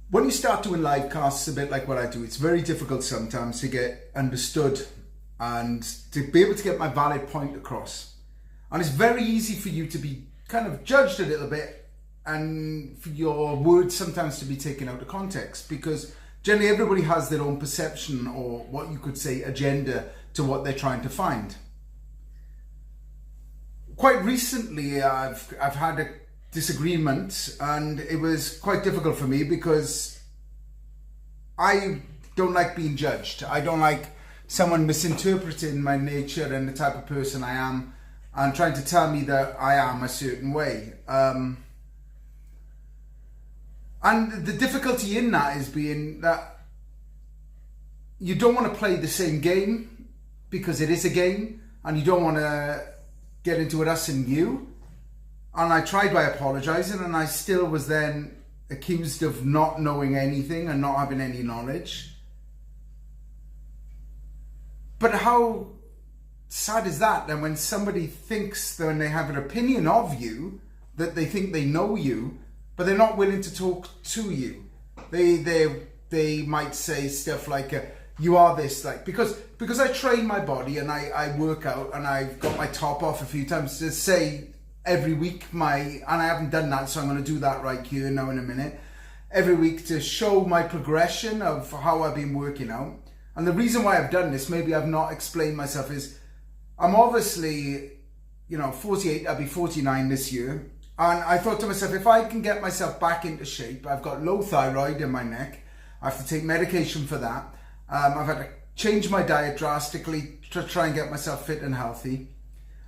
When you start doing live casts a bit like what I do, it's very difficult sometimes to get understood and to be able to get my valid point across. And it's very easy for you to be kind of judged a little bit and for your words sometimes to be taken out of context, because generally everybody has their own perception, or what you could say agenda, to what they're trying to find. Quite recently I've had a disagreement, and it was quite difficult for me because I don't like being judged. I don't like someone misinterpreting my nature and the type of person I am and trying to tell me that I am a certain way. And the difficulty in that is being that you don't want to play the same game, because it is a game, and you don't want to get into it, us and you. And I tried by apologising, and I still was then accused of not knowing anything and not having any knowledge. But how sad is that then, when somebody thinks that when they have an opinion of you, that they think they know you, but they're not willing to talk to you. They might say stuff like, you are this, like, because I train my body and I work out, and I've got my top off a few times to say every week and I haven't done that, so I'm going to do that right here now in a minute, every week, to show my progression of how I've been working out. And the reason why I've done this, maybe I've not explained myself, is I'm obviously, 48, I'll be 49 this year. And I thought to myself, if I can get myself back into shape, I've got low thyroid in my neck, I have to take medication for that. I've had to change my diet drastically to try and get myself fit and healthy.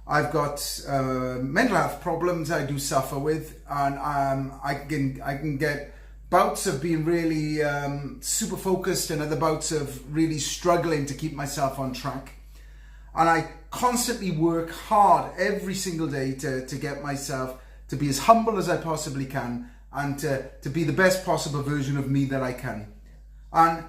I've got mental health problems I do suffer with, and I can get bouts of being really super focused, and other bouts of really struggling to keep myself on track. And I constantly work hard every single day to get myself to be as humble as I possibly can, and to be the best possible version of me that I can. And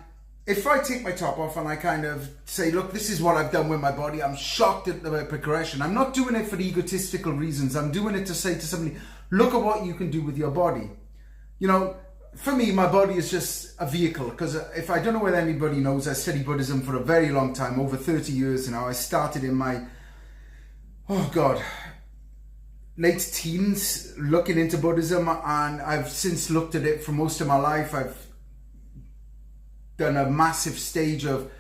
if I take my top off and I kind of say, look, this is what I've done with my body, I'm shocked at the progression. I'm not doing it for egotistical reasons. I'm doing it to say to somebody, look at what you can do with your body. For me, my body is just a vehicle, because if I don't know whether anybody knows, I studied Buddhism for a very long time, over 30 years now. I started in my, late teens looking into Buddhism, and I've since looked at it for most of my life. I've done a massive stage of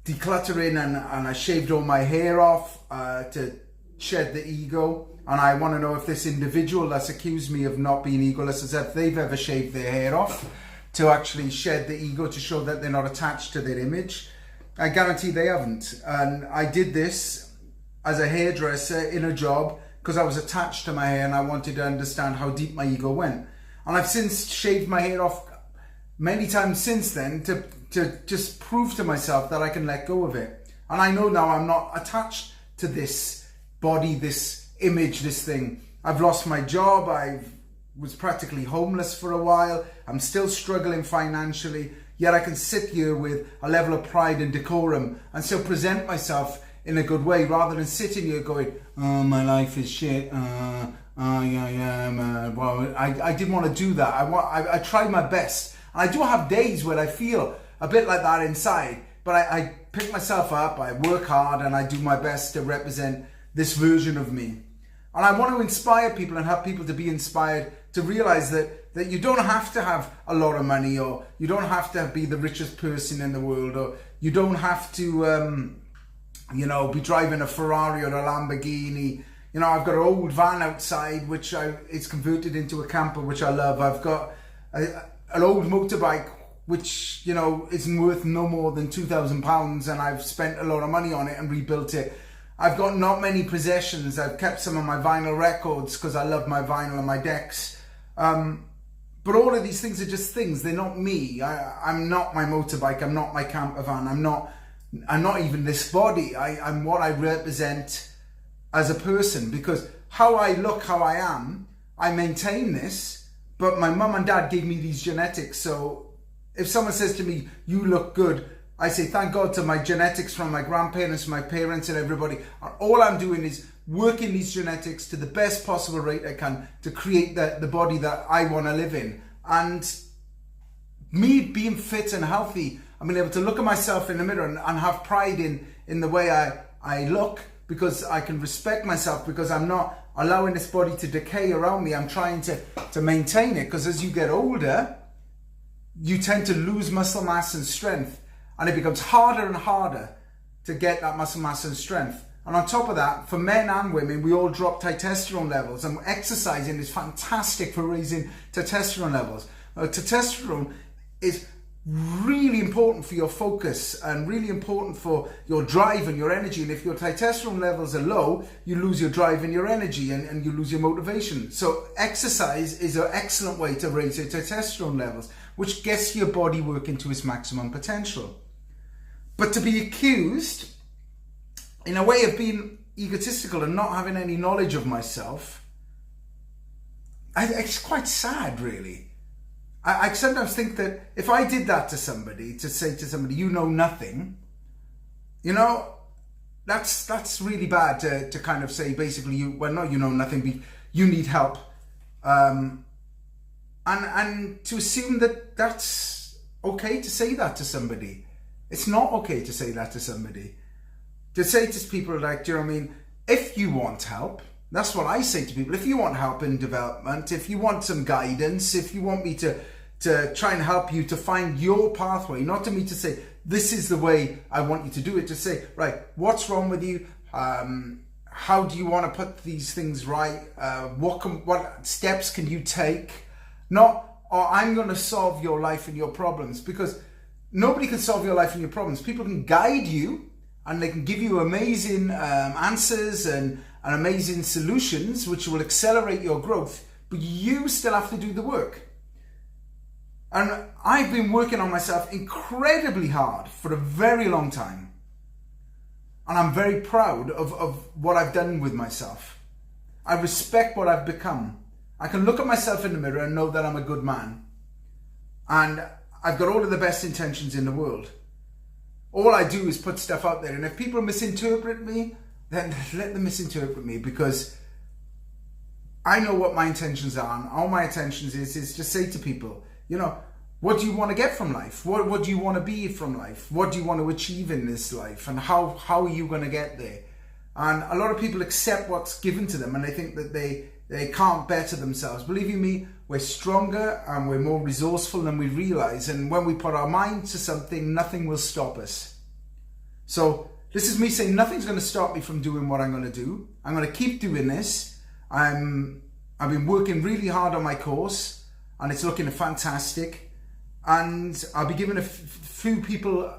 decluttering, and I shaved all my hair off to shed the ego. And I want to know if this individual that's accused me of not being egoless, as if they've ever shaved their hair off to actually shed the ego, to show that they're not attached to their image. I guarantee they haven't. And I did this as a hairdresser in a job because I was attached to my hair, and I wanted to understand how deep my ego went. And I've since shaved my hair off many times since then to just prove to myself that I can let go of it. And I know now I'm not attached to this body, this image, this thing. I've lost my job. I was practically homeless for a while. I'm still struggling financially, yet I can sit here with a level of pride and decorum and still present myself in a good way, rather than sitting here going, oh, my life is shit. Well, I didn't want to do that. I tried my best. And I do have days where I feel a bit like that inside, but I pick myself up, I work hard, and I do my best to represent this version of me. And I want to inspire people and have people to be inspired to realize that you don't have to have a lot of money, or you don't have to be the richest person in the world, or you don't have to, be driving a Ferrari or a Lamborghini. I've got an old van outside, which it's converted into a camper, which I love. I've got an old motorbike, which, isn't worth no more than £2,000, and I've spent a lot of money on it and rebuilt it. I've got not many possessions. I've kept some of my vinyl records because I love my vinyl and my decks. But all of these things are just things. They're not me. I'm not my motorbike. I'm not my camper van. I'm not even this body. I'm what I represent as a person, because how I look, how I am, I maintain this, but my mum and dad gave me these genetics. So if someone says to me, you look good, I say, thank God to my genetics from my grandparents, my parents and everybody. And all I'm doing is working these genetics to the best possible rate I can to create the body that I want to live in. And me being fit and healthy, I'm being able to look at myself in the mirror and have pride in the way I look, because I can respect myself, because I'm not allowing this body to decay around me. I'm trying to maintain it, because as you get older, you tend to lose muscle mass and strength, and it becomes harder and harder to get that muscle mass and strength. And on top of that, for men and women, we all drop testosterone levels, and exercising is fantastic for raising testosterone levels. Testosterone is really important for your focus and really important for your drive and your energy. And if your testosterone levels are low, you lose your drive and your energy, and you lose your motivation. So exercise is an excellent way to raise your testosterone levels, which gets your body working to its maximum potential. But to be accused in a way of being egotistical and not having any knowledge of myself, it's quite sad, really. I sometimes think that if I did that to somebody, to say to somebody, you know nothing, that's really bad to kind of say, basically, you know nothing, you need help. And to assume that that's okay to say that to somebody. It's not okay to say that to somebody. To say to people like, do you know what I mean? If you want help, that's what I say to people. If you want help in development, if you want some guidance, if you want me to try and help you to find your pathway, not to me to say, this is the way I want you to do it, to say, right, what's wrong with you? How do you want to put these things right? What steps can you take? Not, I'm going to solve your life and your problems, because nobody can solve your life and your problems. People can guide you, and they can give you amazing answers and amazing solutions, which will accelerate your growth, but you still have to do the work. And I've been working on myself incredibly hard for a very long time. And I'm very proud of what I've done with myself. I respect what I've become. I can look at myself in the mirror and know that I'm a good man. And I've got all of the best intentions in the world. All I do is put stuff out there. And if people misinterpret me, then let them misinterpret me, because I know what my intentions are. And all my intentions is just say to people, what do you want to get from life? What do you want to be from life? What do you want to achieve in this life? And how are you going to get there? And a lot of people accept what's given to them, and they think that they can't better themselves. Believe you me, we're stronger and we're more resourceful than we realize. And when we put our mind to something, nothing will stop us. So this is me saying nothing's going to stop me from doing what I'm going to do. I'm going to keep doing this. I've been working really hard on my course, and it's looking fantastic. And I'll be giving a few people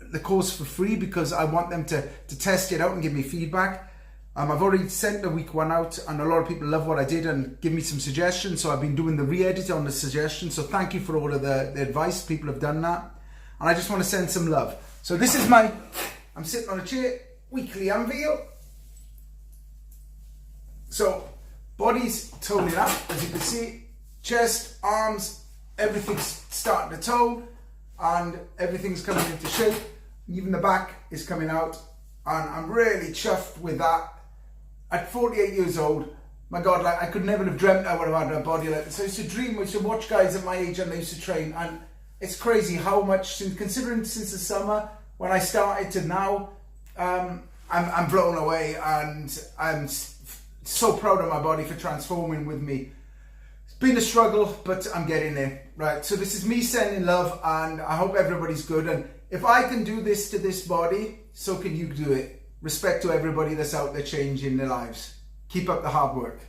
the course for free, because I want them to test it out and give me feedback. I've already sent the week one out, and a lot of people love what I did and give me some suggestions. So I've been doing the re-edit on the suggestions. So thank you for all of the advice. People have done that. And I just want to send some love. So this is I'm sitting on a chair, weekly unveil. So body's toning up, as you can see. Chest, arms, everything's starting to tone, and everything's coming into shape. Even the back is coming out, and I'm really chuffed with that. At 48 years old, my God, I could never have dreamt I would have had a body like this. I used to dream, I used to watch guys at my age and they used to train, and it's crazy how much, considering since the summer when I started to now, I'm blown away, and I'm so proud of my body for transforming with me. Been a struggle, but I'm getting there. Right, so this is me sending love, and I hope everybody's good. And if I can do this to this body, so can you do it. Respect to everybody that's out there changing their lives. Keep up the hard work.